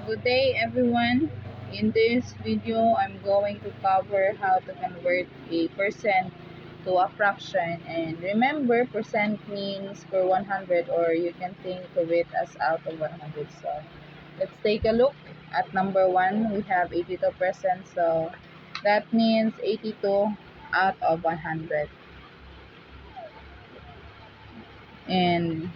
Good day everyone. In this video, I'm going to cover how to convert a percent to a fraction. And remember, percent means per 100, or you can think of it as out of 100. So let's take a look at number 1. We have 82%. So that means 82 out of 100. And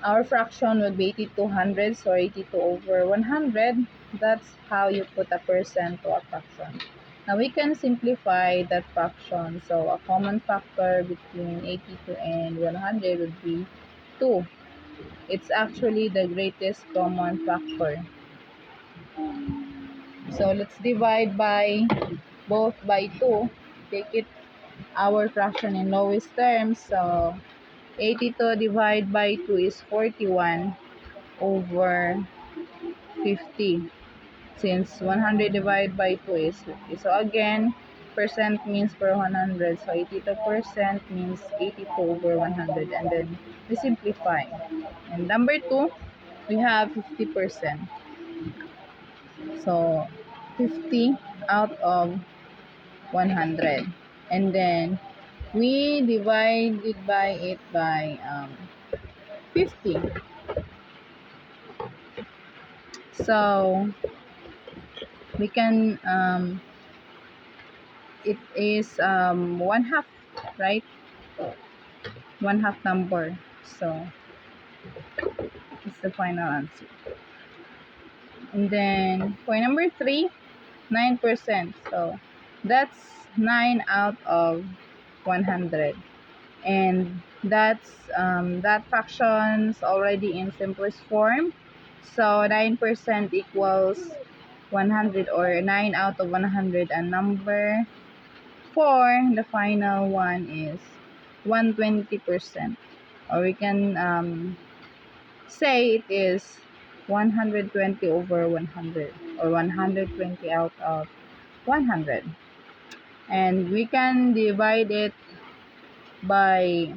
our fraction would be 82 hundredths or 82 over 100. That's how you put a percent to a fraction. Now we can simplify that fraction. So a common factor between 82 and 100 would be 2. It's actually the greatest common factor. So let's divide by both by 2. Take it our fraction in lowest terms. So 82 divided by 2 is 41 over 50. Since 100 divided by 2 is 50. So again, percent means per 100. So 82% means 82 over 100. And then we simplify. And number 2, we have 50%. So 50 out of 100. And then we divided by it by 50. So we can it is 1/2, right? 1/2 number. So it's the final answer. And then for number 3, 9%. So that's 9 out of 100. And that's that fraction's already in simplest form. So 9% equals 100, or 9 out of 100. And number 4, the final one, is 120%. Or we can say it is 120 over 100, or 120 out of 100. And we can divide it by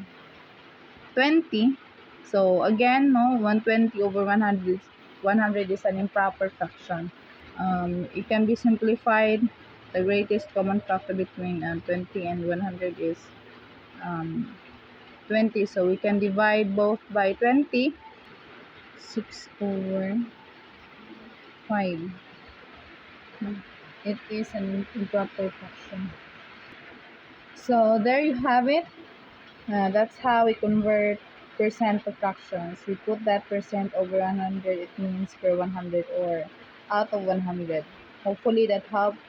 20. So again, 120 over 100 is an improper fraction. It can be simplified. The greatest common factor between 20 and 100 is 20. So we can divide both by 20. 6 over 5. It is an improper fraction. So there you have it. That's how we convert percent to fractions. We put that percent over 100. It means per 100 or out of 100. Hopefully that helped